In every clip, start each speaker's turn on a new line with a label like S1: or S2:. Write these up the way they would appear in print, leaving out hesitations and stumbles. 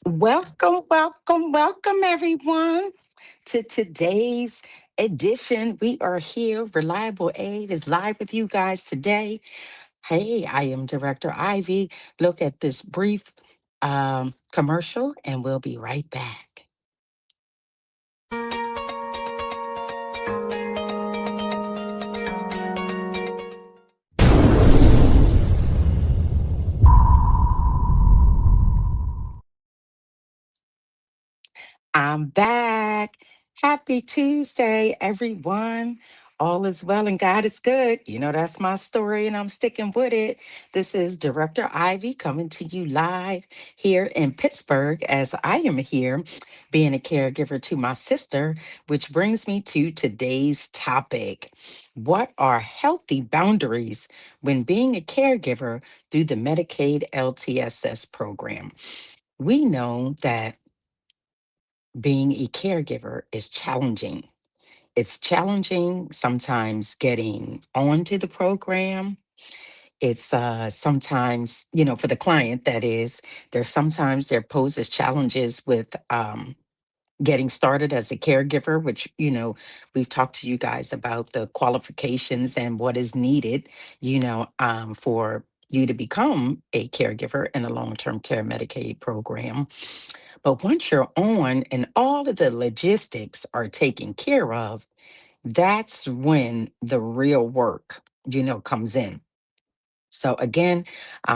S1: Welcome, everyone, to today's edition. We are here. Reliable Aid is live with you guys today. Hey, I am Director Ivy. Look at this brief commercial, and we'll be right back. I'm back. Happy Tuesday, everyone. All is well and God is good. You know, that's my story and I'm sticking with it. This is Director Ivy coming to you live here in Pittsburgh as I am here being a caregiver to my sister, which brings me to today's topic. What are healthy boundaries when being a caregiver through the Medicaid LTSS program? We know that being a caregiver is challenging. It's challenging sometimes getting onto the program. It's sometimes, for the client, that is, there's sometimes there poses challenges with getting started as a caregiver, which, we've talked to you guys about the qualifications and what is needed, for you to become a caregiver in a long term care Medicaid program. But once you're on and all of the logistics are taken care of, that's when the real work, comes in. So again,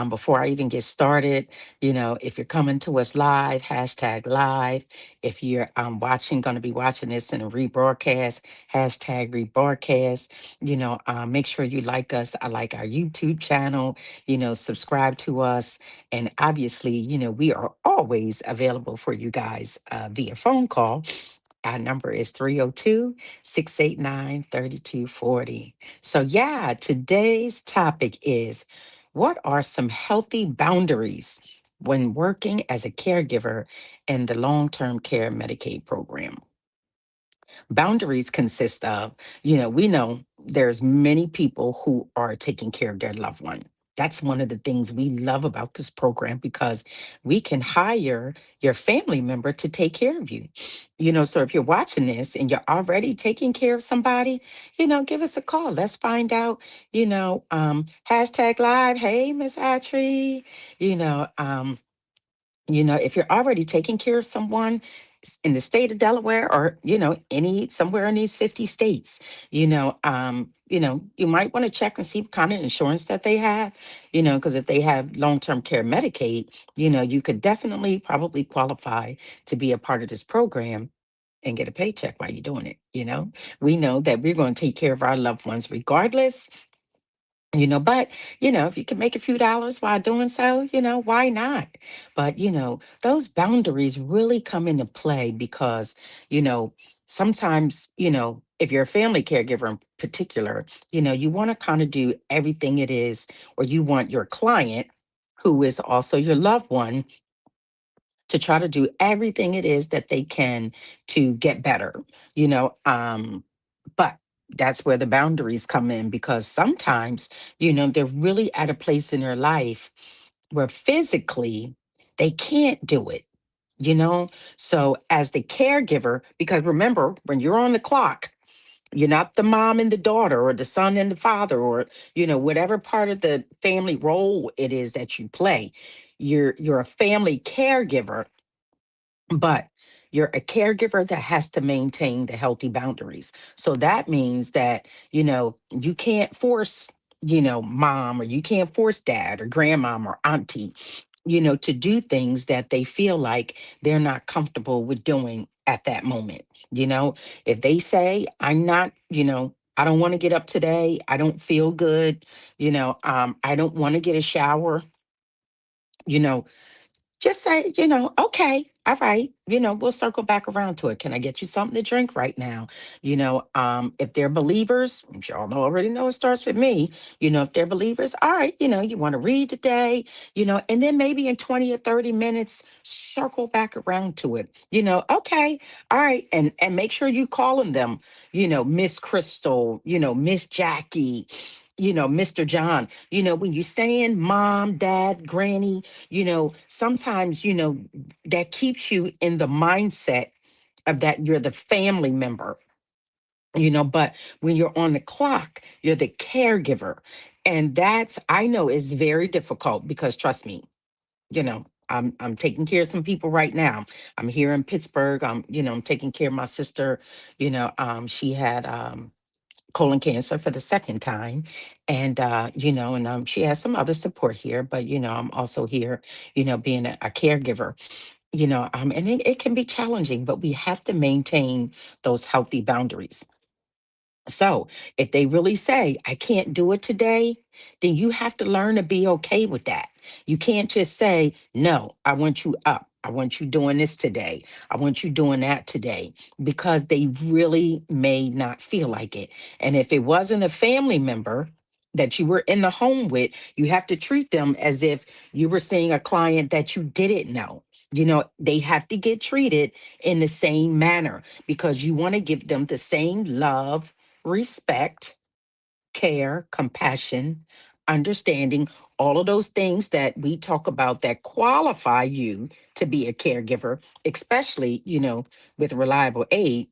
S1: before I even get started, if you're coming to us live, hashtag live. If you're going to be watching this in a rebroadcast, hashtag rebroadcast. Make sure you like us. I like our YouTube channel. Subscribe to us, and obviously, we are always available for you guys via phone call. Our number is 302-689-3240. So, yeah, today's topic is what are some healthy boundaries when working as a caregiver in the long term care Medicaid program? Boundaries consist of, we know there's many people who are taking care of their loved one. That's one of the things we love about this program because we can hire your family member to take care of you. So if you're watching this and you're already taking care of somebody, give us a call. Let's find out, hashtag live. Hey, Miss Atri, you know, um, if you're already taking care of someone in the state of Delaware or, any somewhere in these 50 states, you might want to check and see what kind of insurance that they have, because if they have long-term care Medicaid, you could definitely probably qualify to be a part of this program and get a paycheck while you're doing it. We know that we're going to take care of our loved ones regardless, but if you can make a few dollars while doing so, why not? But those boundaries really come into play because you know sometimes, if you're a family caregiver in particular, you want to kind of do everything it is, or you want your client, who is also your loved one, to try to do everything it is that they can to get better, but that's where the boundaries come in because sometimes, they're really at a place in their life where physically they can't do it, you know? So, as the caregiver, because remember, when you're on the clock, you're not the mom and the daughter or the son and the father or, whatever part of the family role it is that you play. You're a family caregiver, but you're a caregiver that has to maintain the healthy boundaries. So that means that, you can't force, mom, or you can't force dad or grandmom or auntie, to do things that they feel like they're not comfortable with doing at that moment. If they say, I'm not, I don't want to get up today. I don't feel good. I don't want to get a shower. You know, just say, okay, all right, we'll circle back around to it. Can I get you something to drink right now? If they're believers, which y'all already know it starts with me, if they're believers, all right, you want to read today, and then maybe in 20 or 30 minutes, circle back around to it, okay, all right, and make sure you calling them, Miss Crystal, Miss Jackie, Mr. John, when you're saying mom, dad, granny, sometimes, that keeps you in the mindset of that you're the family member, but when you're on the clock, you're the caregiver. And that's, I know, is very difficult because trust me, I'm taking care of some people right now. I'm here in Pittsburgh. I'm taking care of my sister. She had colon cancer for the second time. And she has some other support here, but I'm also here, being a caregiver, and it can be challenging, but we have to maintain those healthy boundaries. So if they really say, I can't do it today, then you have to learn to be okay with that. You can't just say, no, I want you up. I want you doing this today. I want you doing that today, because they really may not feel like it. And if it wasn't a family member that you were in the home with, you have to treat them as if you were seeing a client that you didn't know. They have to get treated in the same manner, because you want to give them the same love, respect, care, compassion, understanding, all of those things that we talk about that qualify you to be a caregiver, especially, with reliable aid.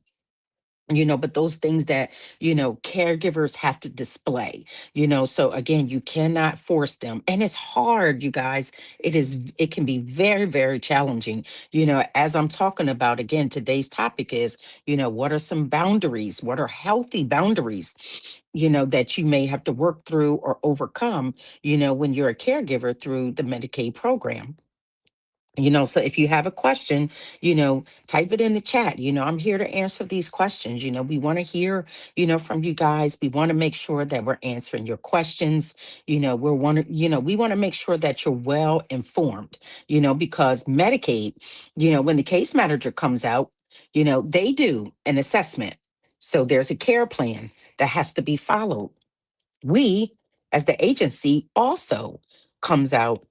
S1: But those things that, caregivers have to display, so again, you cannot force them. And it's hard, you guys. It can be very, very challenging. As I'm talking about, again, today's topic is, what are some boundaries? What are healthy boundaries, that you may have to work through or overcome, when you're a caregiver through the Medicaid program. So if you have a question, type it in the chat. I'm here to answer these questions. We want to hear, from you guys. We want to make sure that we're answering your questions. We want to make sure that you're well informed, because Medicaid, when the case manager comes out, they do an assessment. So there's a care plan that has to be followed. We, as the agency, also comes out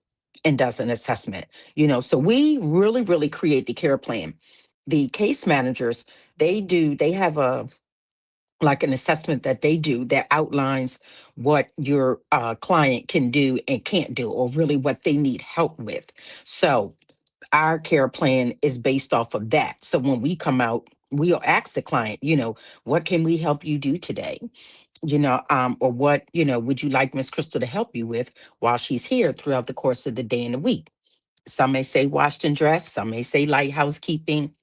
S1: and does an assessment. So we really, really create the care plan. The case managers, they have a like an assessment that they do that outlines what your client can do and can't do, or really what they need help with. So our care plan is based off of that. So when we come out, we'll ask the client, what can we help you do today? Or what, would you like Miss Crystal to help you with while she's here throughout the course of the day and the week? Some may say washed and dressed, some may say light housekeeping,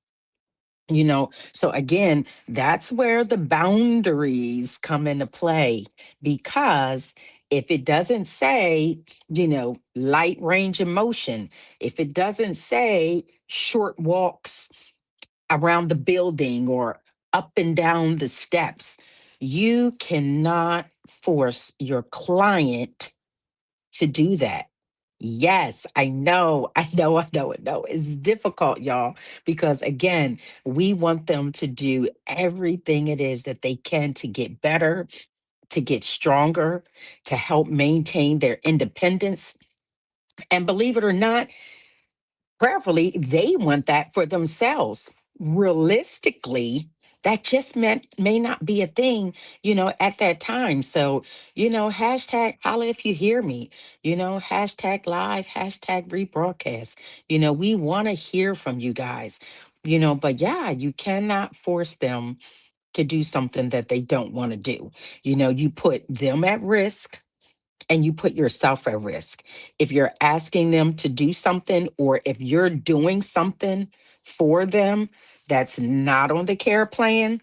S1: So again, that's where the boundaries come into play, because if it doesn't say, light range of motion, if it doesn't say short walks around the building or up and down the steps, you cannot force your client to do that. Yes, I know, I know, I know, I know. It's difficult, y'all, because again, we want them to do everything it is that they can to get better, to get stronger, to help maintain their independence. And believe it or not, prayerfully, they want that for themselves. Realistically, that just may not be a thing, at that time. So, hashtag holla if you hear me, hashtag live, hashtag rebroadcast. We want to hear from you guys, but yeah, you cannot force them to do something that they don't want to do. You put them at risk and you put yourself at risk. If you're asking them to do something, or if you're doing something for them that's not on the care plan,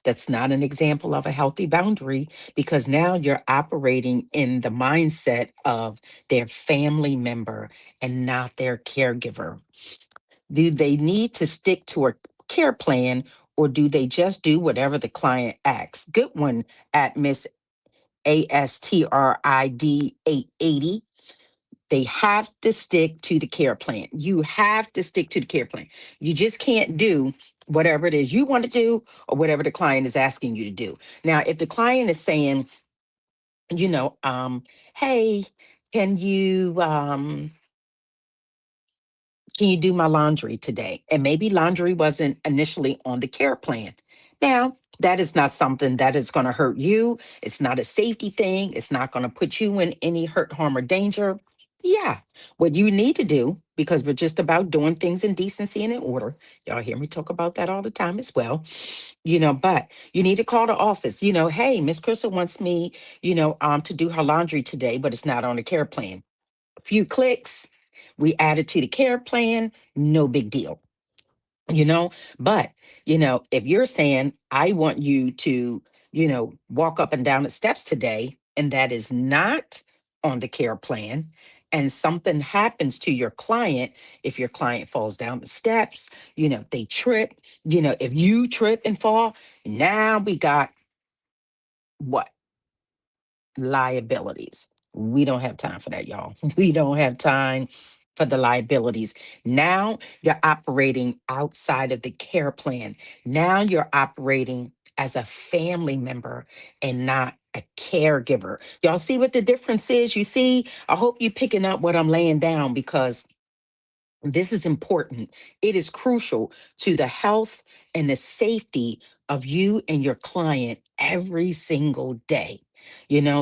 S1: that's not an example of a healthy boundary, because now you're operating in the mindset of their family member and not their caregiver. Do they need to stick to a care plan, or do they just do whatever the client asks? Good one at Miss ASTRID 880. They have to stick to the care plan. You have to stick to the care plan. You just can't do whatever it is you want to do, or whatever the client is asking you to do. Now, if the client is saying, you know, um, hey, can you can you do my laundry today? And maybe laundry wasn't initially on the care plan. Now, That is not something that is going to hurt you. It's not a safety thing. It's not going to put you in any hurt, harm, or danger. Yeah. What you need to do, because we're just about doing things in decency and in order. Y'all hear me talk about that all the time as well. But you need to call the office. Hey, Miss Crystal wants me, to do her laundry today, but it's not on the care plan. A few clicks, we add it to the care plan, no big deal you know but if you're saying I want you to walk up and down the steps today, and that is not on the care plan, and something happens to your client, if your client falls down the steps, they trip, if you trip and fall, now we got what? Liabilities. We don't have time for that, y'all. We don't have time for the liabilities. Now you're operating outside of the care plan. Now you're operating as a family member and not a caregiver. Y'all see what the difference is? You see, I hope you're picking up what I'm laying down, because this is important. It is crucial to the health and the safety of you and your client every single day.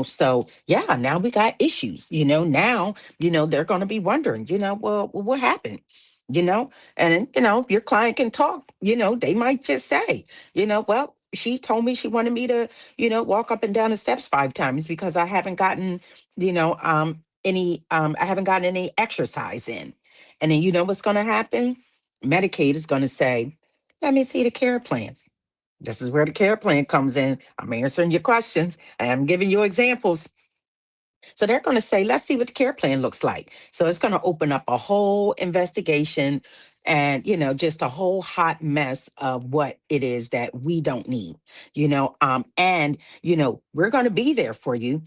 S1: So yeah, now we got issues. Now, they're going to be wondering, well, what happened? You know, and your client can talk, they might just say, well, she told me she wanted me to, walk up and down the steps 5 times because I haven't gotten, I haven't gotten any exercise in. And then you know what's going to happen? Medicaid is going to say, let me see the care plan. This is where the care plan comes in. I'm answering your questions. I'm giving you examples. So they're going to say, let's see what the care plan looks like. So it's going to open up a whole investigation and, just a whole hot mess of what it is that we don't need, and, we're going to be there for you,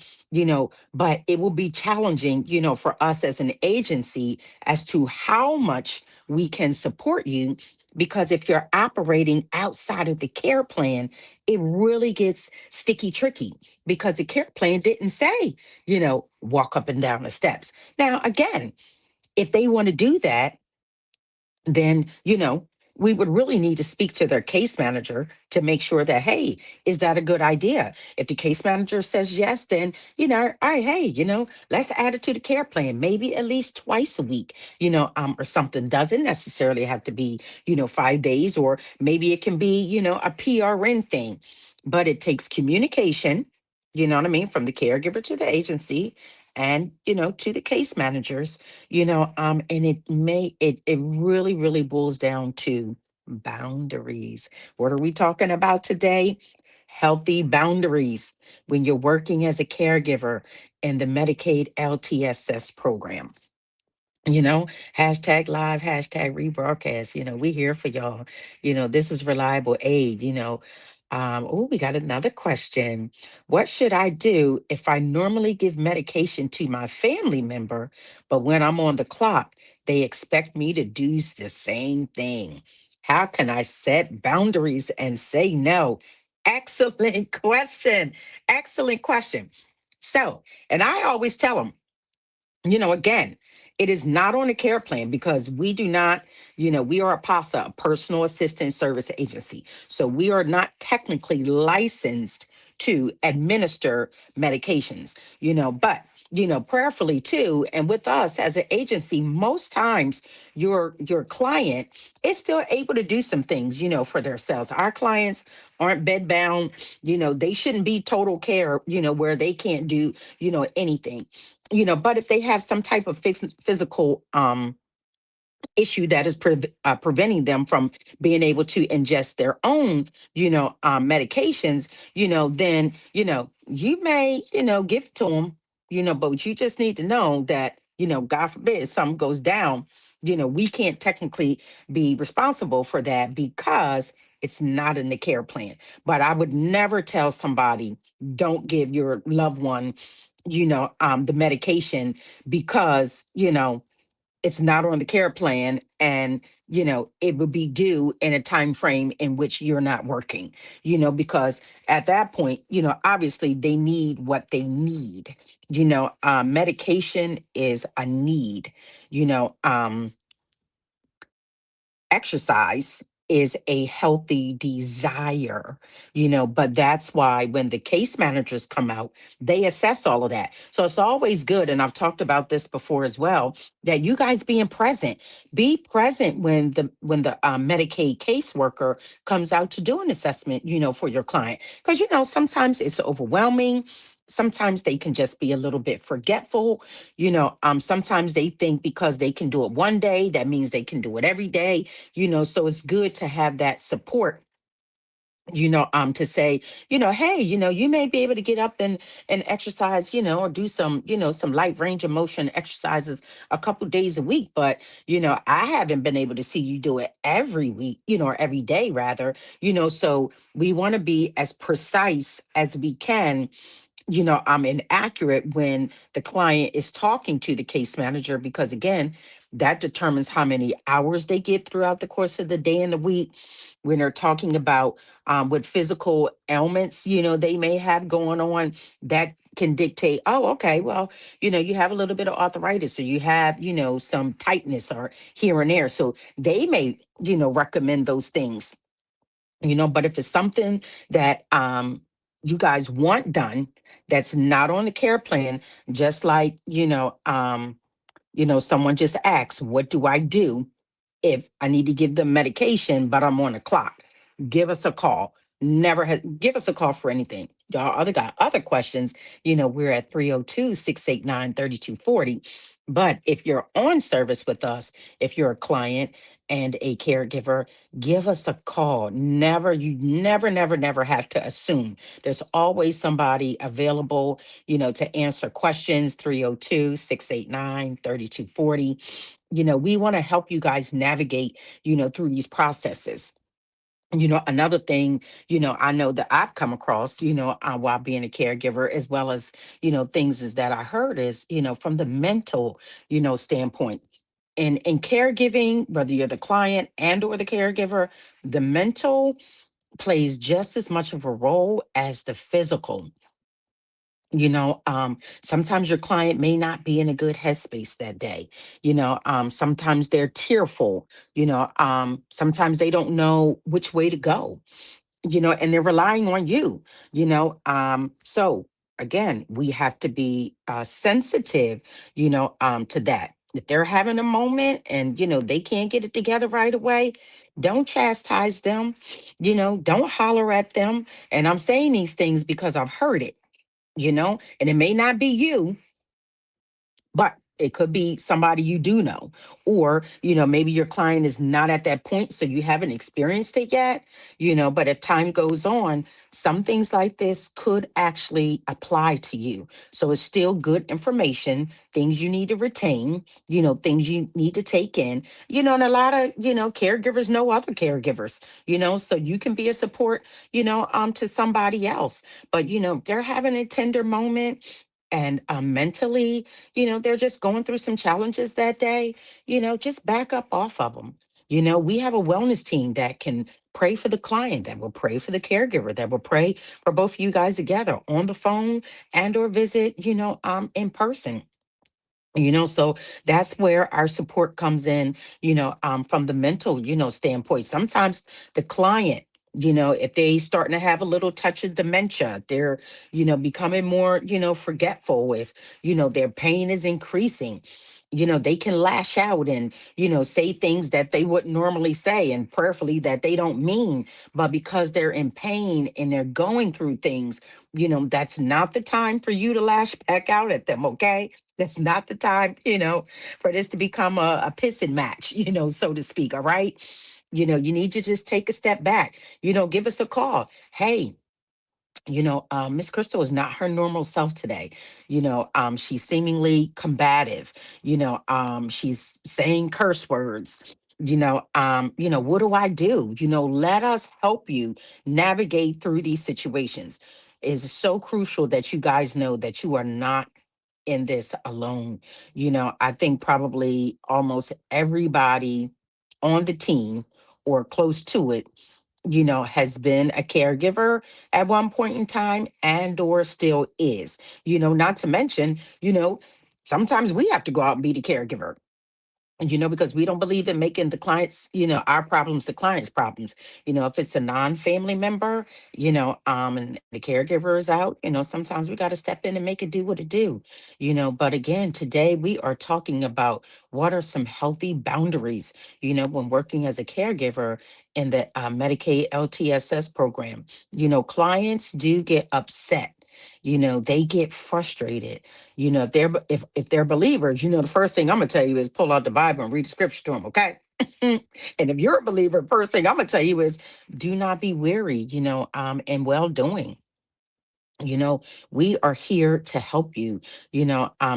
S1: but it will be challenging, for us as an agency as to how much we can support you. Because if you're operating outside of the care plan, it really gets sticky tricky, because the care plan didn't say, walk up and down the steps. Now, again, if they want to do that, then we would really need to speak to their case manager to make sure that, hey, is that a good idea? If the case manager says yes, then all right, hey, let's add it to the care plan, maybe at least twice a week, or something. Doesn't necessarily have to be 5 days, or maybe it can be a PRN thing, but it takes communication, what I mean, from the caregiver to the agency, and to the case managers, and it really, really boils down to boundaries. What are we talking about today? Healthy boundaries when you're working as a caregiver in the Medicaid LTSS program. Hashtag live, hashtag rebroadcast. We here for y'all. This is reliable aid. Oh, we got another question. What should I do if I normally give medication to my family member, but when I'm on the clock, they expect me to do the same thing? How can I set boundaries and say no? Excellent question. Excellent question. So, and I always tell them, again, it is not on a care plan, because we do not, we are a PASA, a personal assistance service agency. So we are not technically licensed to administer medications, but, prayerfully too. And with us as an agency, most times your client is still able to do some things, for themselves. Our clients aren't bedbound, they shouldn't be total care, where they can't do, anything, but if they have some type of physical issue that is preventing them from being able to ingest their own medications, then you may give it to them, but you just need to know that, god forbid something goes down, we can't technically be responsible for that, because it's not in the care plan. But I would never tell somebody, don't give your loved one the medication, because it's not on the care plan, and it would be due in a time frame in which you're not working, because at that point, obviously they need what they need. Medication is a need. you know um Exercise is a healthy desire, but that's why when the case managers come out, they assess all of that. So it's always good. And I've talked about this before as well, that you guys being present, be present when the Medicaid caseworker comes out to do an assessment, for your client. Because, sometimes it's overwhelming. Sometimes they can just be a little bit forgetful. Sometimes they think because they can do it one day, that means they can do it every day. So it's good to have that support, to say, hey, you may be able to get up and exercise, or do some light range of motion exercises a couple days a week. But, I haven't been able to see you do it every week, or every day rather, so we want to be as precise as we can, I'm inaccurate when the client is talking to the case manager, because again, that determines how many hours they get throughout the course of the day and the week. When they're talking about what physical ailments, they may have going on, that can dictate, oh, okay, well, you have a little bit of arthritis, or you have, some tightness or here and there. So they may, recommend those things, but if it's something that you guys want done, that's not on the care plan, just like, someone just asked, what do I do if I need to give them medication, but I'm on a clock? Give us a call. Never give us a call for anything. Y'all got other questions, we're at 302-689-3240. But if you're on service with us, if you're a client and a caregiver, give us a call. You never have to assume. There's always somebody available, to answer questions. 302-689-3240. We want to help you guys navigate, through these processes. Another thing, I know that I've come across, while being a caregiver, as well as, things is that I heard is, from the mental, standpoint. In caregiving, whether you're the client and or the caregiver, the mental plays just as much of a role as the physical. Sometimes your client may not be in a good headspace that day. Sometimes they're tearful. Sometimes they don't know which way to go, and they're relying on you, so again, we have to be sensitive, to that. If they're having a moment and, they can't get it together right away, don't chastise them, don't holler at them. And I'm saying these things because I've heard it, and it may not be you, but it could be somebody you do know. Or, maybe your client is not at that point, so you haven't experienced it yet, but if time goes on, some things like this could actually apply to you. So it's still good information, things you need to retain, things you need to take in, and a lot of, caregivers know other caregivers, so you can be a support, to somebody else. But, they're having a tender moment, and mentally, they're just going through some challenges that day, just back up off of them. We have a wellness team that can pray for the client, that will pray for the caregiver, that will pray for both of you guys together on the phone and or visit, in person. So that's where our support comes in, from the mental, standpoint. Sometimes the client, if they starting to have a little touch of dementia, they're, becoming more, forgetful. If, their pain is increasing, they can lash out and, say things that they wouldn't normally say, and prayerfully that they don't mean, but because they're in pain and they're going through things, that's not the time for you to lash back out at them. Okay. That's not the time, for this to become a pissing match, so to speak. All right. You need to just take a step back, give us a call. Hey, Miss Crystal is not her normal self today. She's seemingly combative. She's saying curse words. What do I do? Let us help you navigate through these situations. It's so crucial that you guys know that you are not in this alone. I think probably almost everybody on the team or close to it, has been a caregiver at one point in time and or still is. Not to mention, sometimes we have to go out and be the caregiver. because we don't believe in making the clients, our problems the client's problems. If it's a non-family member, and the caregiver is out, sometimes we got to step in and make it do what it do. But again, today we are talking about what are some healthy boundaries, when working as a caregiver in the Medicaid LTSS program. Clients do get upset. They get frustrated. If they're believers, the first thing I'm gonna tell you is pull out the Bible and read the scripture to them, okay? And if you're a believer, first thing I'm gonna tell you is do not be weary, and well doing. You know, we are here to help you,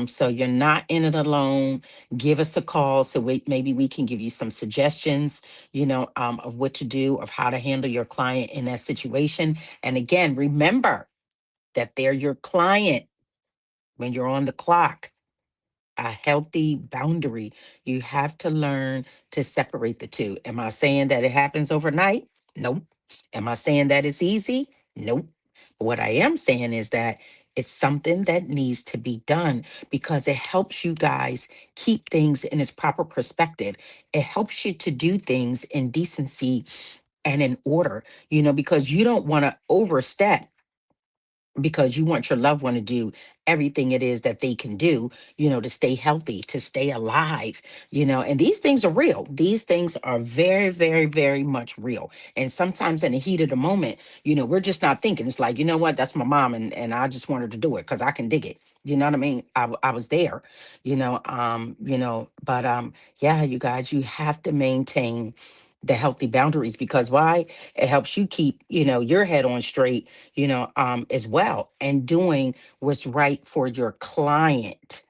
S1: so you're not in it alone. Give us a call so maybe we can give you some suggestions, of what to do, of how to handle your client in that situation. And again, remember that they're your client when you're on the clock. A healthy boundary. You have to learn to separate the two. Am I saying that it happens overnight? Nope. Am I saying that it's easy? Nope. But what I am saying is that it's something that needs to be done because it helps you guys keep things in its proper perspective. It helps you to do things in decency and in order, because you don't want to overstep because you want your loved one to do everything it is that they can do, to stay healthy, to stay alive, and these things are real. These things are very, very, very much real. And sometimes in the heat of the moment, we're just not thinking. It's like, you know what, that's my mom, and I just wanted to do it because I can dig it. You know what I mean? I was there, but yeah, you guys, you have to maintain the healthy boundaries because why? It helps you keep, your head on straight, as well, and doing what's right for your client,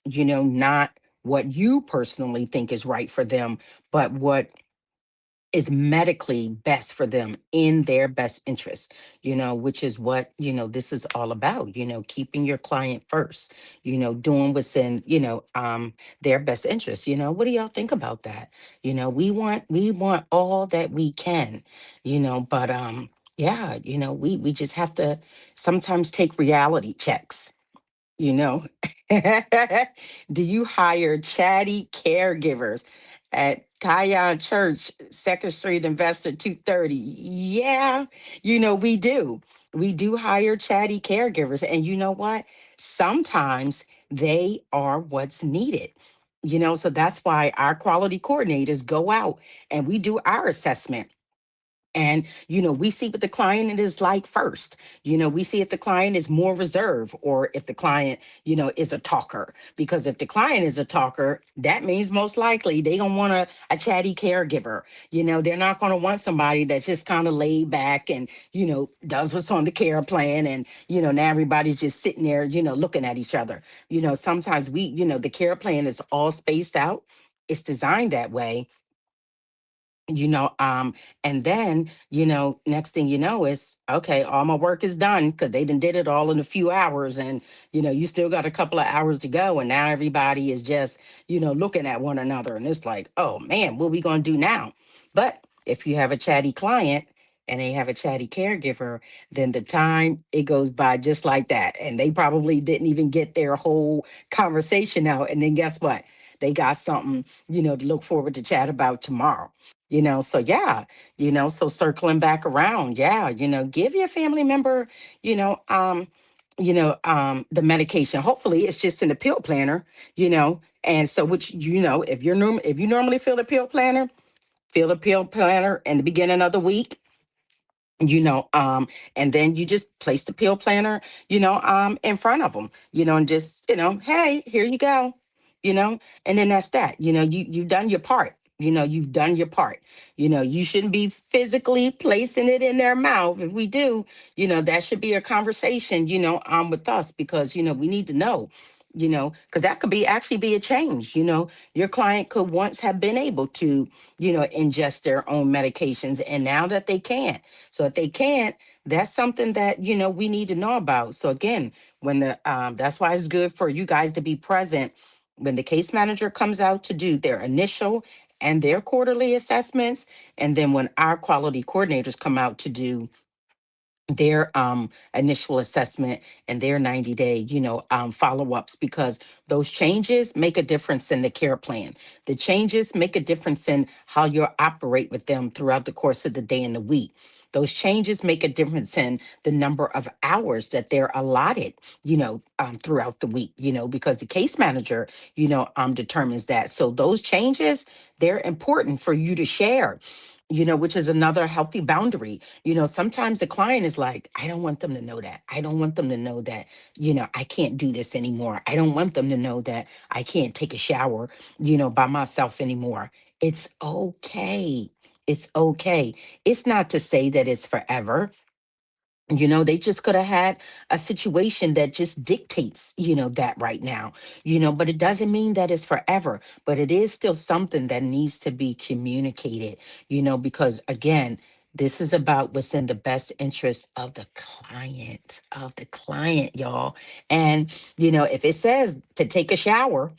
S1: not what you personally think is right for them, but what is medically best for them in their best interest, which is what, this is all about, keeping your client first, doing what's in, their best interest. What do y'all think about that? We want all that we can, but yeah, we just have to sometimes take reality checks, you know. Do you hire chatty caregivers at Kion Church, Second Street Investor 230? Yeah, we do. We do hire chatty caregivers. And you know what? Sometimes they are what's needed. So that's why our quality coordinators go out and we do our assessment, and, we see what the client is like first. We see if the client is more reserved or if the client, is a talker. Because if the client is a talker, that means most likely they don't want a chatty caregiver. They're not going to want somebody that's just kind of laid back and, does what's on the care plan. And, now everybody's just sitting there, looking at each other. Sometimes the care plan is all spaced out. It's designed that way, you know and then, next thing you know is okay, all my work is done because they did it all in a few hours, and you still got a couple of hours to go, and now everybody is just, looking at one another, and it's like, oh man, what we gonna do now? But if you have a chatty client and they have a chatty caregiver, then the time it goes by just like that, and they probably didn't even get their whole conversation out, and then guess what, they got something, to look forward to chat about tomorrow. So yeah, so circling back around, yeah, give your family member, you know um the medication. Hopefully it's just in the pill planner, and so which, if if you normally fill the pill planner in the beginning of the week, and then you just place the pill planner, in front of them, and just, hey, here you go, and then that's that. You've done your part. You've done your part. You shouldn't be physically placing it in their mouth. If we do, that should be a conversation, with us, because, we need to know, because that could be actually be a change. Your client could once have been able to, ingest their own medications, and now that they can't. So if they can't, that's something that, we need to know about. So again, when that's why it's good for you guys to be present when the case manager comes out to do their initial and their quarterly assessments, and then when our quality coordinators come out to do, their initial assessment and their 90-day follow-ups, because those changes make a difference in the care plan. The changes make a difference in how you operate with them throughout the course of the day and the week. Those changes make a difference in the number of hours that they're allotted, throughout the week, because the case manager, determines that. So those changes, they're important for you to share, which is another healthy boundary. Sometimes the client is like, I don't want them to know that. I don't want them to know that, I can't do this anymore. I don't want them to know that I can't take a shower, by myself anymore. It's okay. It's okay. It's not to say that it's forever. They just could have had a situation that just dictates, that right now, but it doesn't mean that it's forever. But it is still something that needs to be communicated, because again, this is about what's in the best interest of the client, y'all. And, if it says to take a shower,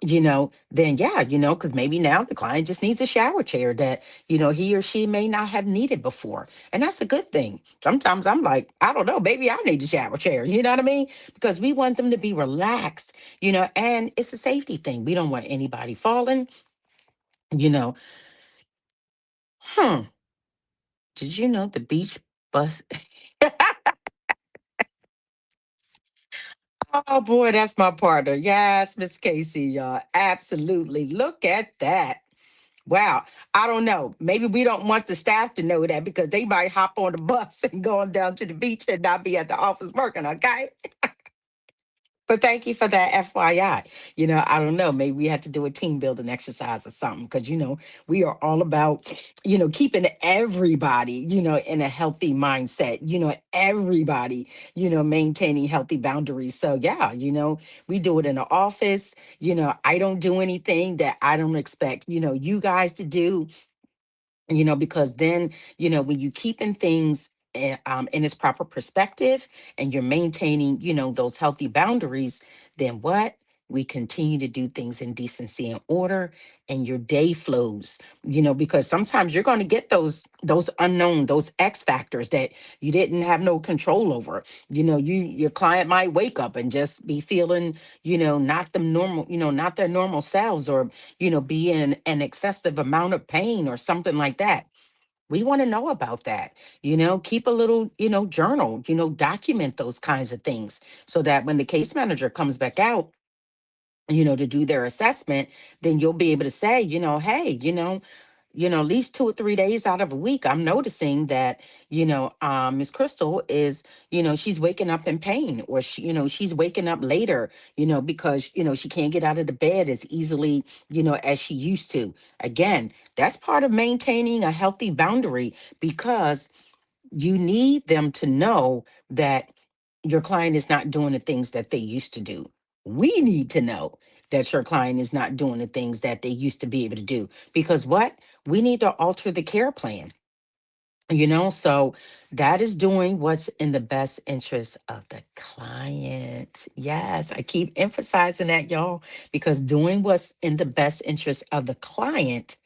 S1: then yeah, because maybe now the client just needs a shower chair that, he or she may not have needed before. And that's a good thing. Sometimes I'm like, I don't know, maybe I need a shower chair. You know what I mean? Because we want them to be relaxed, and it's a safety thing. We don't want anybody falling, you know. Hmm. Did you know the beach bus? Oh boy, that's my partner. Yes, Miss Casey, y'all. Absolutely. Look at that. Wow. I don't know. Maybe we don't want the staff to know that because they might hop on the bus and go on down to the beach and not be at the office working, okay? But thank you for that FYI. I don't know. Maybe we had to do a team building exercise or something because, we are all about, keeping everybody, in a healthy mindset, everybody, maintaining healthy boundaries. So, yeah, we do it in the office. I don't do anything that I don't expect, you guys to do, because then, when you keeping things in its proper perspective and you're maintaining, those healthy boundaries, then what? We continue to do things in decency and order, and your day flows, because sometimes you're going to get those unknown, those X factors that you didn't have no control over. Your client might wake up and just be feeling, not them normal, not their normal selves, or be in an excessive amount of pain or something like that. We want to know about that. Keep a little, journal, document those kinds of things so that when the case manager comes back out, to do their assessment, then you'll be able to say, hey, at least 2 or 3 days out of a week, I'm noticing that, Miss Crystal is, she's waking up in pain, or she's waking up later, because, she can't get out of the bed as easily, as she used to. Again, that's part of maintaining a healthy boundary, because you need them to know that your client is not doing the things that they used to do. We need to know that your client is not doing the things that they used to be able to do. Because what? We need to alter the care plan. So that is doing what's in the best interest of the client. Yes, I keep emphasizing that, y'all, because doing what's in the best interest of the client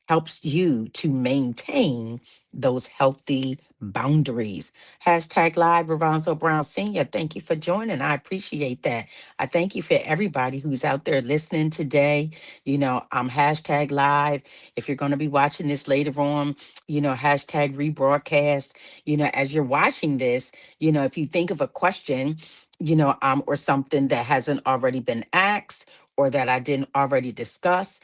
S1: helps you to maintain those healthy boundaries. Hashtag live Lorenzo Brown Sr. Thank you for joining. I appreciate that. I thank you for everybody who's out there listening today. Hashtag live. If you're going to be watching this later on, hashtag rebroadcast. As you're watching this, if you think of a question, or something that hasn't already been asked or that I didn't already discuss,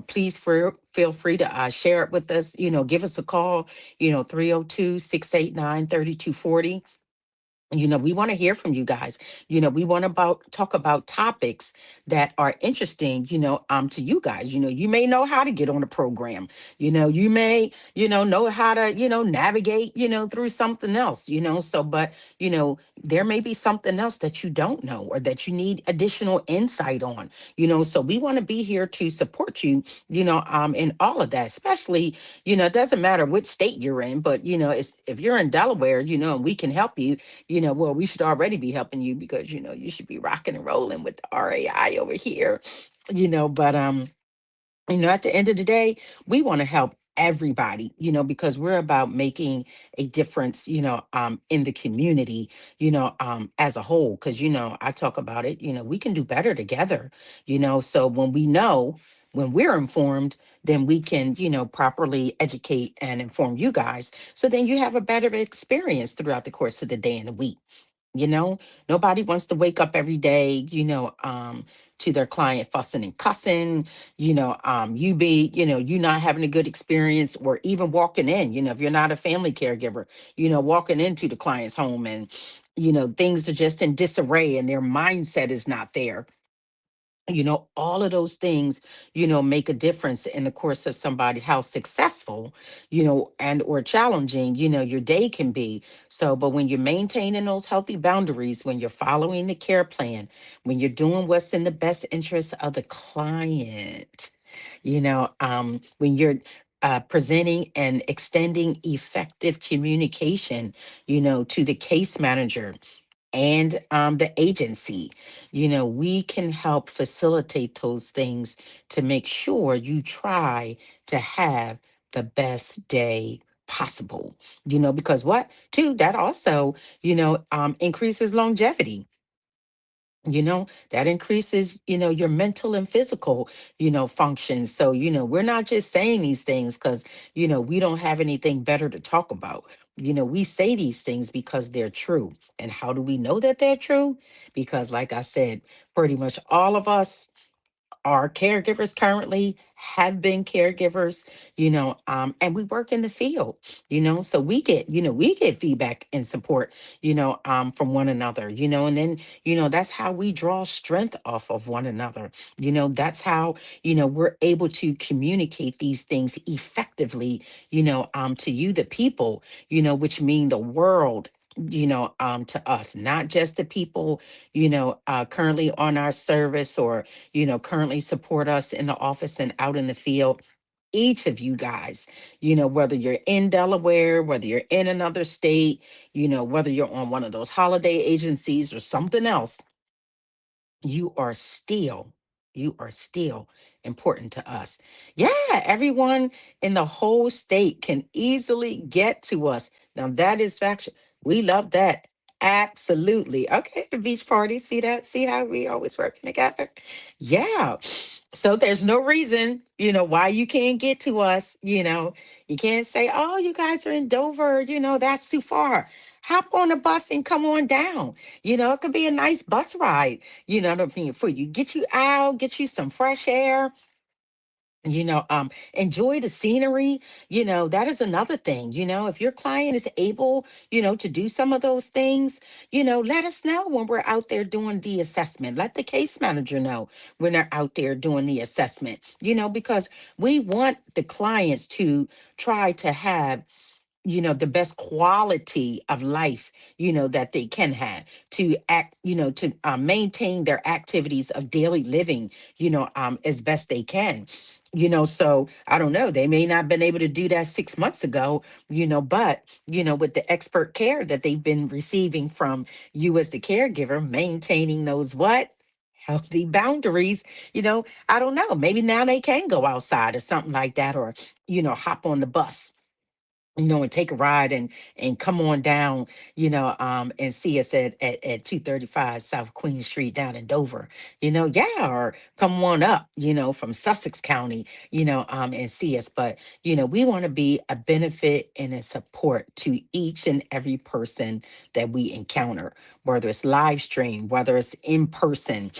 S1: please feel free to share it with us. Give us a call, 302-689-3240. We want to hear from you guys. We want to talk about topics that are interesting, to you guys. You may know how to get on a program. You may, know how to, navigate, through something else, so, but, there may be something else that you don't know or that you need additional insight on, so we want to be here to support you, in all of that, especially, it doesn't matter which state you're in, but, if you're in Delaware, and we can help you, well, we should already be helping you because, you should be rocking and rolling with the RAI over here, but at the end of the day, we want to help everybody, because we're about making a difference, in the community, as a whole. Because, I talk about it, we can do better together, so when we're informed, then we can, properly educate and inform you guys. So then you have a better experience throughout the course of the day and the week. You know, Nobody wants to wake up every day, to their client fussing and cussing, you not having a good experience, or even walking in, if you're not a family caregiver, walking into the client's home and, things are just in disarray and their mindset is not there. All of those things, make a difference in the course of somebody, how successful, and or challenging, your day can be. So, but when you're maintaining those healthy boundaries, when you're following the care plan, when you're doing what's in the best interest of the client, when you're presenting and extending effective communication, to the case manager and the agency, we can help facilitate those things to make sure you try to have the best day possible. Because what, too, that also, increases longevity. That increases, your mental and physical, functions. So, we're not just saying these things because, we don't have anything better to talk about. We say these things because they're true. And how do we know that they're true? Because, like I said, pretty much all of us are caregivers currently, have been caregivers, and we work in the field, so we get feedback and support, from one another, and then, that's how we draw strength off of one another. That's how, we're able to communicate these things effectively, to you, the people, which mean the world, to us, not just the people, currently on our service, or currently support us in the office and out in the field. Each of you guys, whether you're in Delaware, whether you're in another state, whether you're on one of those holiday agencies or something else, you are still important to us. Yeah, everyone in the whole state can easily get to us. Now that is fact. We love that. Absolutely. Okay, the beach party. See that? See how we always working together? Yeah. So there's no reason, why you can't get to us. You can't say, oh, you guys are in Dover, that's too far. Hop on a bus and come on down. It could be a nice bus ride, what I mean, for you. Get you out, get you some fresh air, enjoy the scenery. That is another thing. If your client is able, to do some of those things, let us know when we're out there doing the assessment. Let the case manager know when they're out there doing the assessment, because we want the clients to try to have, the best quality of life, that they can have, to act, to maintain their activities of daily living, as best they can. So I don't know, they may not have been able to do that 6 months ago, but, with the expert care that they've been receiving from you as the caregiver, maintaining those what? Healthy boundaries, I don't know. Maybe now they can go outside or something like that, or, hop on the bus, and take a ride and come on down, and see us at 235 South Queen Street down in Dover, yeah, or come on up, from Sussex County, and see us. But, we want to be a benefit and a support to each and every person that we encounter, whether it's live stream, whether it's in person,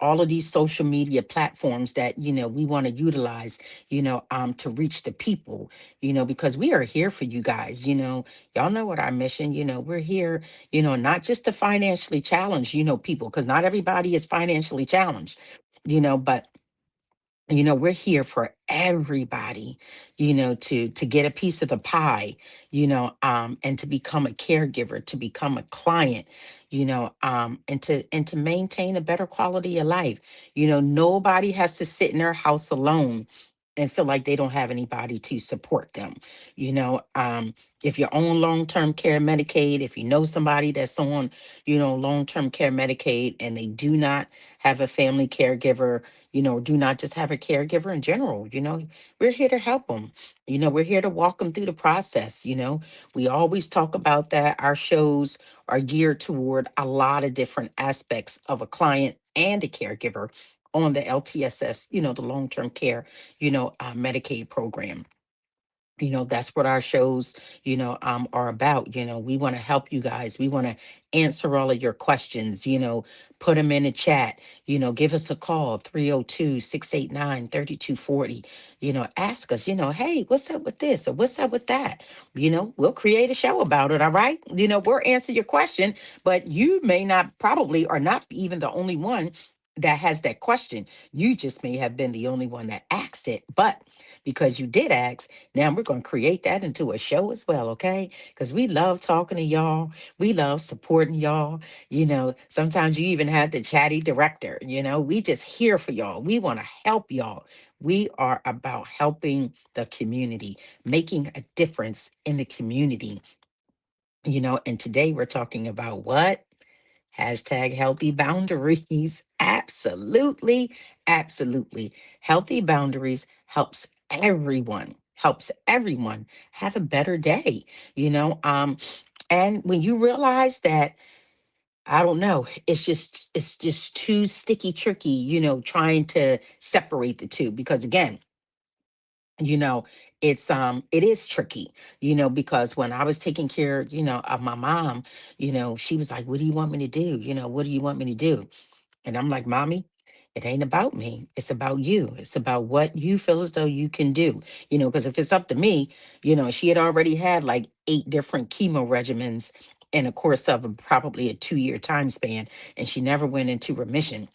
S1: all of these social media platforms that, we want to utilize, to reach the people, because we are here for you guys. Y'all know what our mission, we're here, not just to financially challenge, people, because not everybody is financially challenged, but we're here for everybody, to get a piece of the pie, and to become a caregiver, to become a client, and to maintain a better quality of life. Nobody has to sit in their house alone, and feel like they don't have anybody to support them. You know, if you're on long term care Medicaid, if you know somebody that's on, long term care Medicaid and they do not have a family caregiver, do not just have a caregiver in general, we're here to help them. We're here to walk them through the process. We always talk about that. Our shows are geared toward a lot of different aspects of a client and a caregiver on the LTSS, the long term care, Medicaid program. That's what our shows, are about. We want to help you guys. We want to answer all of your questions, put them in the chat, give us a call, 302-689-3240. Ask us, hey, what's up with this or what's up with that? We'll create a show about it. All right. We'll answer your question, but you may not, probably, or not even the only one that has that question. You just may have been the only one that asked it. But because you did ask, now we're going to create that into a show as well, okay? Because we love talking to y'all. We love supporting y'all. Sometimes you even have the chatty director. We just here for y'all. We want to help y'all. We are about helping the community, making a difference in the community. And today we're talking about what? Hashtag healthy boundaries. Absolutely. Absolutely. Healthy boundaries helps everyone have a better day, and when you realize that, I don't know, it's just too sticky, tricky, trying to separate the two, because again, you know it is tricky, because when I was taking care, of my mom, she was like, what do you want me to do? What do you want me to do? And I'm like, Mommy, it ain't about me. It's about you. It's about what you feel as though you can do. Because if it's up to me, she had already had like 8 different chemo regimens in a course of probably a 2-year time span, and she never went into remission.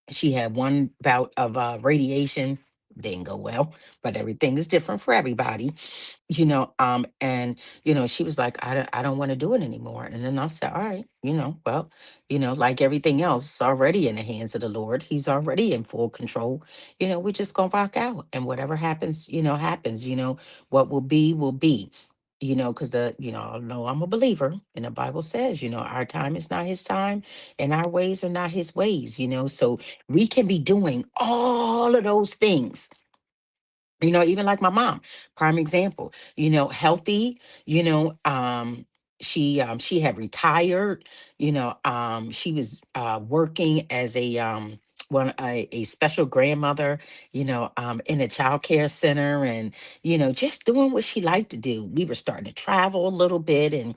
S1: She had one bout of radiation, didn't go well, but everything is different for everybody. And she was like, I don't want to do it anymore. And then I said, all right, well, like everything else, it's already in the hands of the Lord. He's already in full control. We're just gonna rock out, and whatever happens, happens. What will be. Because I know I'm a believer, and the Bible says, our time is not his time, and our ways are not his ways, so we can be doing all of those things, even like my mom, prime example, healthy, she had retired, she was working as a special grandmother, in a child care center, and just doing what she liked to do. We were starting to travel a little bit, and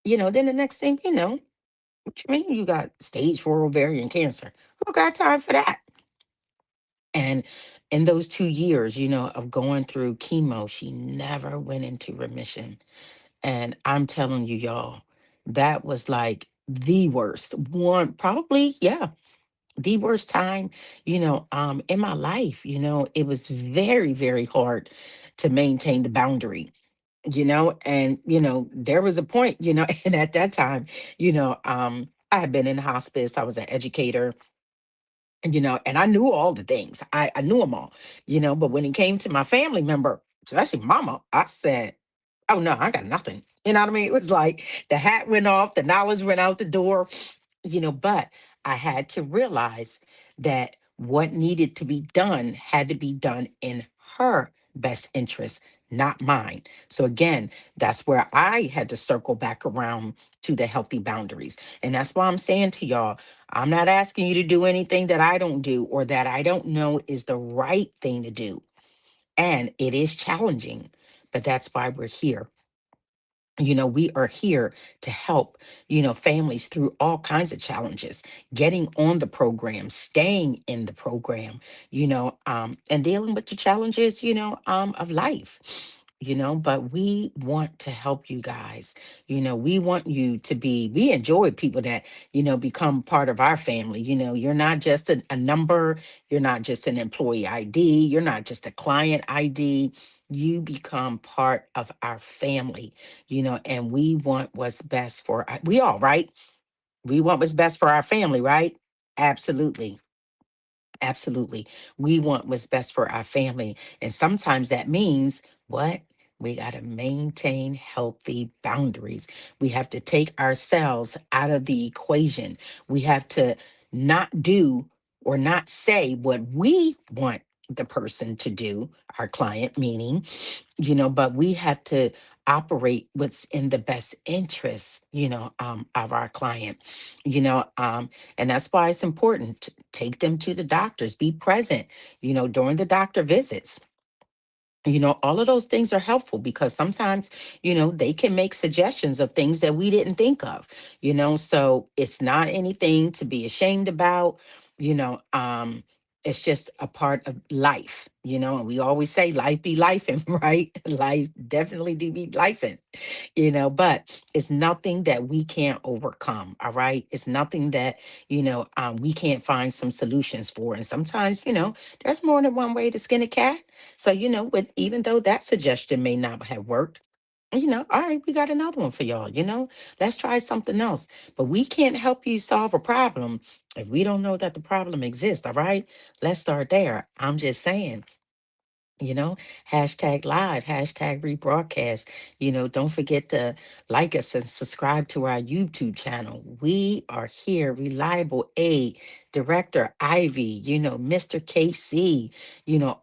S1: then the next thing, what you mean you got stage 4 ovarian cancer? Who got time for that? And in those 2 years, of going through chemo, she never went into remission. And I'm telling you, y'all, that was like the worst one, probably, yeah, the worst time, in my life. It was very, very hard to maintain the boundary, and, there was a point, and at that time, I had been in hospice, I was an educator, and I knew all the things. I knew them all, but when it came to my family member, especially mama, I said, oh no, I got nothing. You know what I mean? It was like the hat went off, the knowledge went out the door, but I had to realize that what needed to be done had to be done in her best interest, not mine. So again, that's where I had to circle back around to the healthy boundaries. And that's why I'm saying to y'all, I'm not asking you to do anything that I don't do or that I don't know is the right thing to do. And it is challenging, but that's why we're here. We are here to help, families through all kinds of challenges, getting on the program, staying in the program, and dealing with the challenges, of life. But we want to help you guys. We want you to we enjoy people that, become part of our family. You're not just a number, you're not just an employee ID, you're not just a client ID. You become part of our family, and we want what's best for we all, right? We want what's best for our family, right? Absolutely. Absolutely. We want what's best for our family. And sometimes that means what? We got to maintain healthy boundaries. We have to take ourselves out of the equation. We have to not do or not say what we want the person to do, our client, meaning, but we have to operate what's in the best interest, of our client, and that's why it's important to take them to the doctors, be present, during the doctor visits. All of those things are helpful because sometimes, they can make suggestions of things that we didn't think of, so it's not anything to be ashamed about, you know, um, it's just a part of life, and we always say life be life, and right? Life definitely do be life, but it's nothing that we can't overcome. All right. It's nothing that, we can't find some solutions for. And sometimes, there's more than one way to skin a cat. So, but even though that suggestion may not have worked, all right, we got another one for y'all. Let's try something else. But we can't help you solve a problem if we don't know that the problem exists. All right. Let's start there. I'm just saying, you know, hashtag live, hashtag rebroadcast. Don't forget to like us and subscribe to our YouTube channel. We are here, reliable aid, Director Ivy, Mr. KC,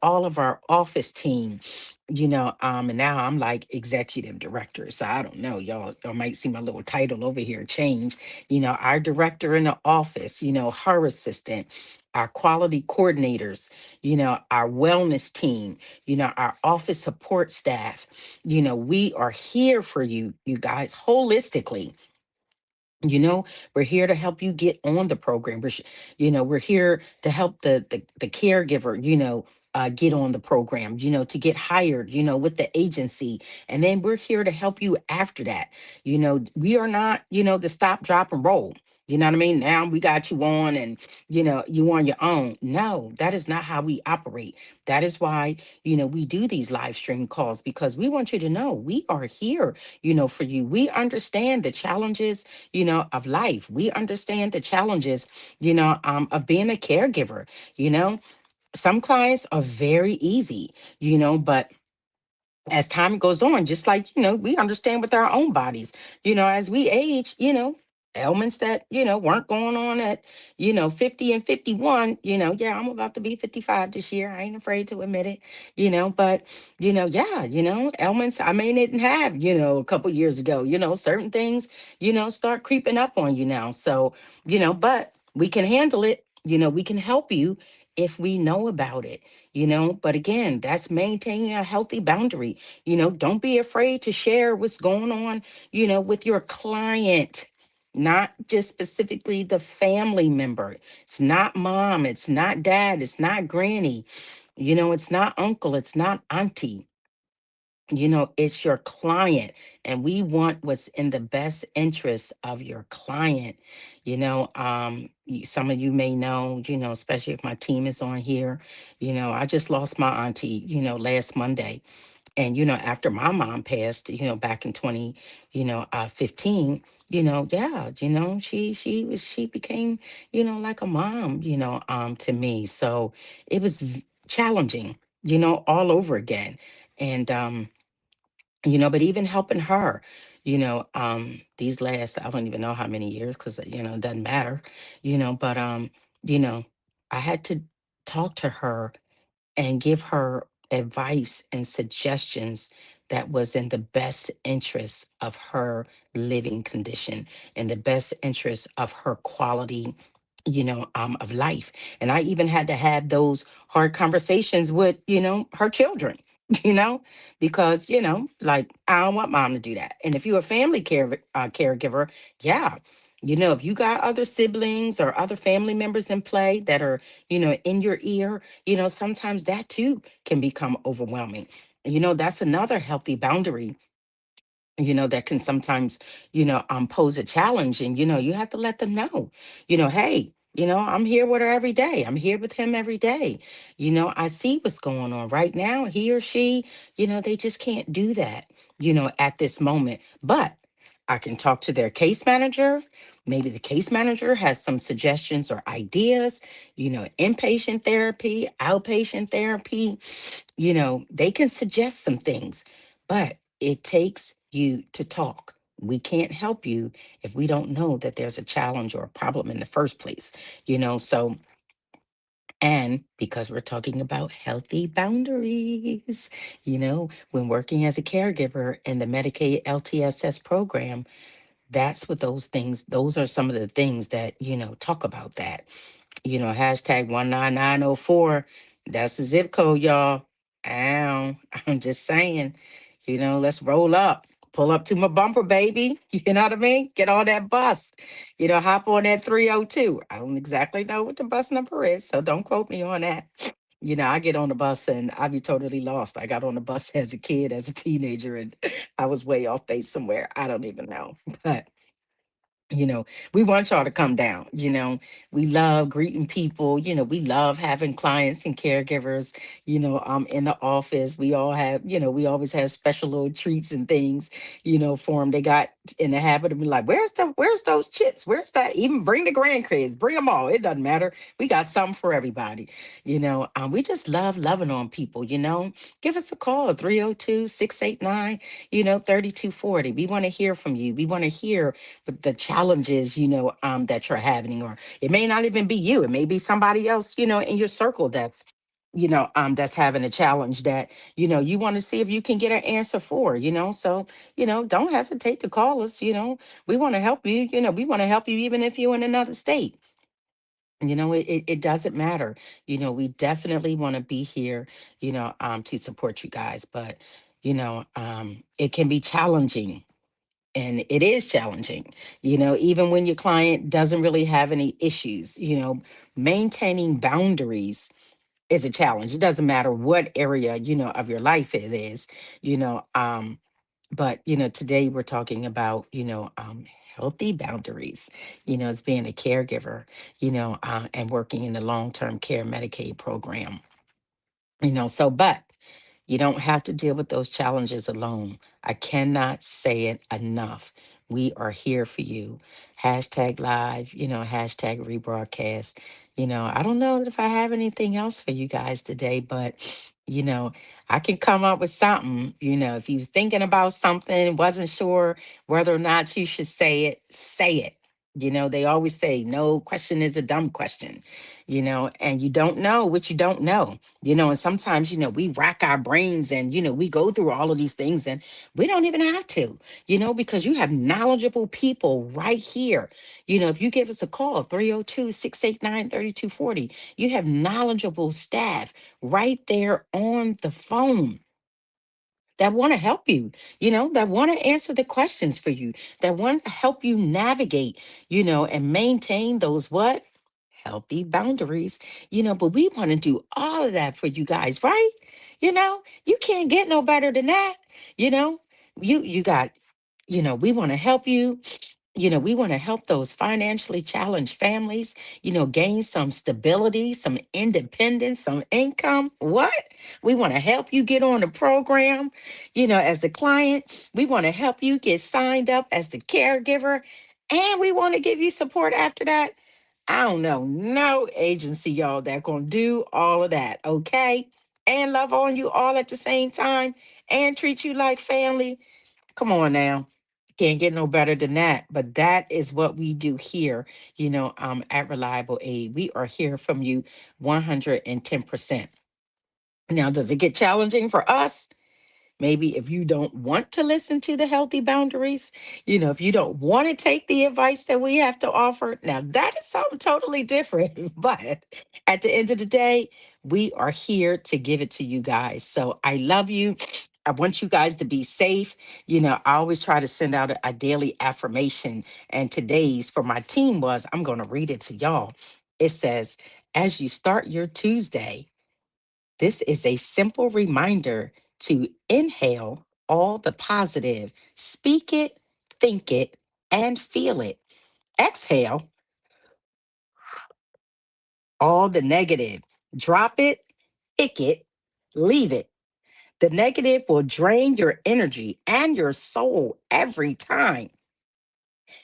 S1: all of our office team, and now I'm like executive director. So I don't know, y'all might see my little title over here change. Our director in the office, her assistant, our quality coordinators, our wellness team, our office support staff. We are here for you, you guys, holistically. We're here to help you get on the program. We're here to help the caregiver, get on the program, to get hired, with the agency. And then we're here to help you after that. We are not, the stop, drop, and roll. You know what I mean? Now we got you on and, you on your own. No, that is not how we operate. That is why, we do these live stream calls because we want you to know we are here, for you. We understand the challenges, of life. We understand the challenges, of being a caregiver. Some clients are very easy, but as time goes on, just like, we understand with our own bodies, as we age, ailments that, weren't going on at, 50 and 51, yeah, I'm about to be 55 this year. I ain't afraid to admit it, but, yeah, ailments I may didn't have, a couple years ago, certain things, start creeping up on you now. So, but we can handle it, we can help you if we know about it, but again, that's maintaining a healthy boundary. Don't be afraid to share what's going on, with your client, not just specifically the family member. It's not mom, it's not dad, it's not granny, it's not uncle, it's not auntie. It's your client, and we want what's in the best interest of your client. Some of you may know, especially if my team is on here, I just lost my auntie, last Monday. And after my mom passed, back in 20, 15, yeah, she became, like a mom, to me. So it was challenging, all over again. And but even helping her, these last, I don't even know how many years, because it doesn't matter, but you know, I had to talk to her and give her advice and suggestions that was in the best interest of her living condition and the best interest of her quality, of life. And I even had to have those hard conversations with, her children, you know, because, like, I don't want mom to do that. And if you're a family caregiver, yeah, if you got other siblings or other family members in play that are, in your ear, sometimes that too can become overwhelming. That's another healthy boundary, that can sometimes, pose a challenge. And, you have to let them know, hey, I'm here with her every day. I'm here with him every day. I see what's going on right now. He or she, they just can't do that, at this moment. But I can talk to their case manager. Maybe the case manager has some suggestions or ideas, inpatient therapy, outpatient therapy, they can suggest some things, but it takes you to talk. We can't help you if we don't know that there's a challenge or a problem in the first place, so and because we're talking about healthy boundaries, when working as a caregiver in the Medicaid LTSS program, that's what those are some of the things that, talk about that. Hashtag 19904. That's the zip code, y'all. Ow. I'm just saying, let's roll up. Pull up to my bumper, baby. You know what I mean? Get on that bus. Hop on that 302. I don't exactly know what the bus number is, so don't quote me on that. I get on the bus and I be totally lost. I got on the bus as a kid, as a teenager, and I was way off base somewhere. I don't even know. But you know, we want y'all to come down. We love greeting people. We love having clients and caregivers, in the office. We all have, we always have special little treats and things, for them. They got in the habit of being like, where's those chips? Where's that? Even bring the grandkids, bring them all. It doesn't matter. We got something for everybody. We just love loving on people, Give us a call, 302-689, 3240. We want to hear from you. We want to hear with the challenges, that you're having, or it may not even be you. It may be somebody else, in your circle that's having a challenge that, you want to see if you can get an answer for, So, don't hesitate to call us, we want to help you, we want to help you even if you're in another state. It doesn't matter. We definitely want to be here, to support you guys. But, it can be challenging, and it is challenging, even when your client doesn't really have any issues, maintaining boundaries is a challenge. It doesn't matter what area, of your life it is, you know, but, today we're talking about, healthy boundaries, as being a caregiver, and working in the long-term care Medicaid program. But you don't have to deal with those challenges alone. I cannot say it enough. We are here for you. Hashtag live, hashtag rebroadcast. I don't know if I have anything else for you guys today, but, you know, I can come up with something. If you was thinking about something, wasn't sure whether or not you should say it, say it. They always say no question is a dumb question, and you don't know what you don't know, and sometimes, we rack our brains and, we go through all of these things and we don't even have to, because you have knowledgeable people right here. If you give us a call, 302-689-3240, you have knowledgeable staff right there on the phone that want to help you, that want to answer the questions for you, that want to help you navigate, and maintain those what? Healthy boundaries, but we want to do all of that for you guys, right? You can't get no better than that, you know, you got, we want to help you. We want to help those financially challenged families, gain some stability, some independence, some income. What? We want to help you get on the program, as the client. We want to help you get signed up as the caregiver. And we want to give you support after that. I don't know no agency, y'all, that gonna do all of that, okay? And love on you all at the same time and treat you like family. Come on now. Can't get no better than that. But that is what we do here, at Reliable Aid. We are here from you 110%. Now, does it get challenging for us? Maybe if you don't want to listen to the healthy boundaries, if you don't want to take the advice that we have to offer, now that is something totally different. But at the end of the day, we are here to give it to you guys. So I love you. I want you guys to be safe. I always try to send out a daily affirmation. And today's for my team was I'm going to read it to y'all. It says, as you start your Tuesday, this is a simple reminder to inhale all the positive, speak it, think it, and feel it. Exhale all the negative, drop it, pick it, leave it. The negative will drain your energy and your soul every time.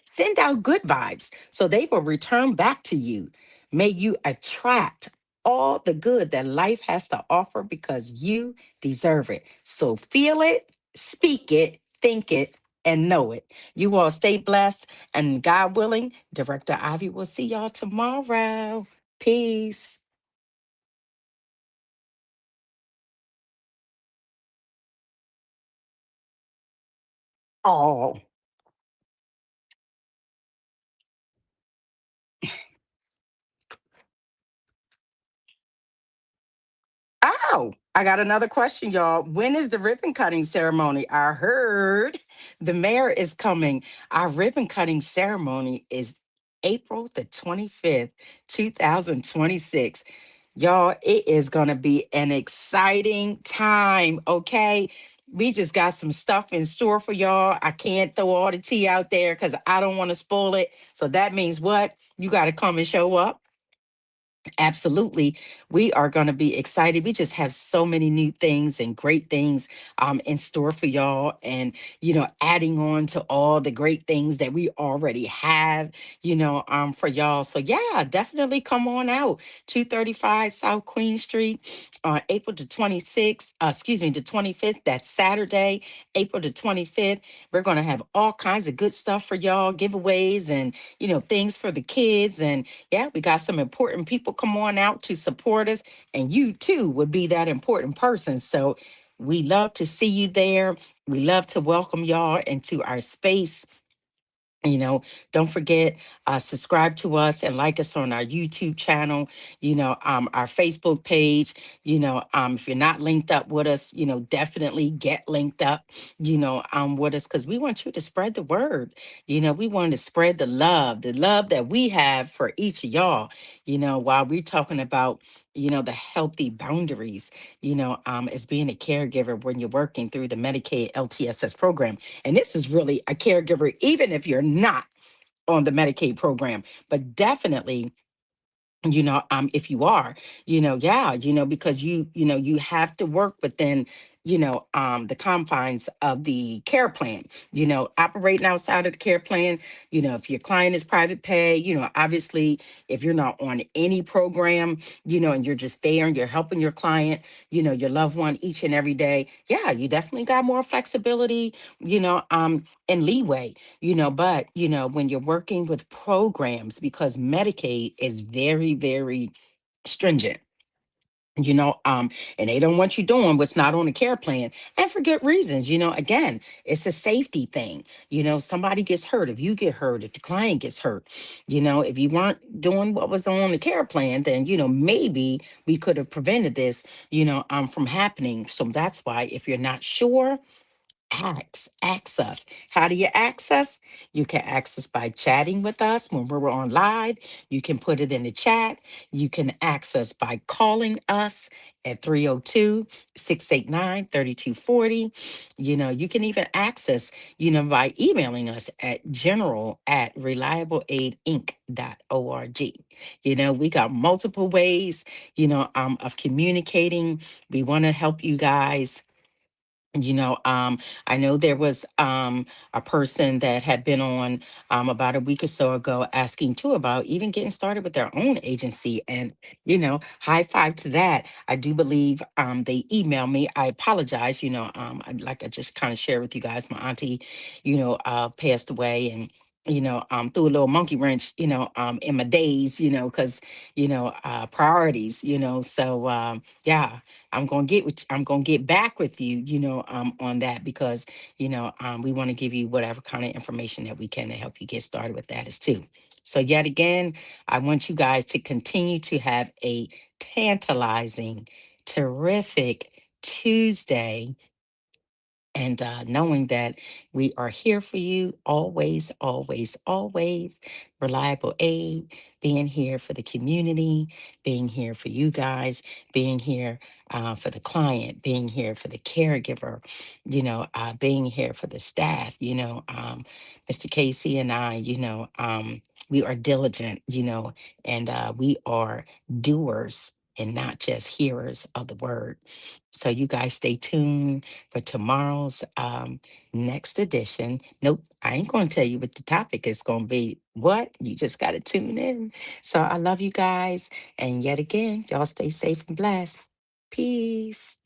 S1: Send out good vibes so they will return back to you. May you attract all the good that life has to offer because you deserve it. So feel it, speak it, think it, and know it. You all stay blessed, and God willing, Director Ivy will see y'all tomorrow. Peace. Oh. Oh, I got another question, y'all. When is the ribbon cutting ceremony? I heard the mayor is coming. Our ribbon cutting ceremony is April the 25th, 2026. Y'all, it is going to be an exciting time, okay? We just got some stuff in store for y'all. I can't throw all the tea out there because I don't want to spoil it. So that means what? You got to come and show up. Absolutely. We are going to be excited. We just have so many new things and great things in store for y'all. And, adding on to all the great things that we already have, for y'all. So, yeah, definitely come on out. 235 South Queen Street on April the 26th, excuse me, the 25th. That's Saturday, April the 25th. We're going to have all kinds of good stuff for y'all, giveaways and, things for the kids. And, yeah, we got some important people come on out to support us, and you too would be that important person. So we love to see you there. We love to welcome y'all into our space. you know, don't forget, subscribe to us and like us on our YouTube channel, our Facebook page. If you're not linked up with us, definitely get linked up, with us because we want you to spread the word. We want to spread the love that we have for each of y'all, while we're talking about, the healthy boundaries, as being a caregiver when you're working through the Medicaid LTSS program. And this is really a caregiver, even if you're not on the Medicaid program, but definitely, if you are, yeah, because you have to work within, the confines of the care plan, operating outside of the care plan, if your client is private pay, obviously, if you're not on any program, and you're just there and you're helping your client, your loved one each and every day, yeah, you definitely got more flexibility, and leeway, but when you're working with programs, because Medicaid is very, very stringent, and they don't want you doing what's not on the care plan, and for good reasons. Again, it's a safety thing. Somebody gets hurt, if you get hurt, if the client gets hurt, if you weren't doing what was on the care plan, then maybe we could have prevented this, from happening. So that's why, if you're not sure, access. How do you access? You can access by chatting with us when we're on live. You can put it in the chat. You can access by calling us at 302-689-3240. You can even access, by emailing us at general@reliableaidinc.org. We got multiple ways, of communicating. We want to help you guys. I know there was a person that had been on about a week or so ago asking too about even getting started with their own agency. And, high five to that. I do believe they emailed me. I apologize. Like I just kind of shared with you guys, my auntie, passed away, and threw a little monkey wrench, in my days, because, priorities, so yeah, I'm gonna get back with you, on that because, we want to give you whatever kind of information that we can to help you get started with that as too. So yet again, I want you guys to continue to have a tantalizing, terrific Tuesday, and knowing that we are here for you always, always, always. Reliable aid, being here for the community, being here for you guys, being here for the client, being here for the caregiver, being here for the staff. Mr. Casey and I, we are diligent, and we are doers. and not just hearers of the word. So you guys stay tuned for tomorrow's next edition. Nope, I ain't going to tell you what the topic is going to be. What? You just got to tune in. So I love you guys. And yet again, y'all stay safe and blessed. Peace.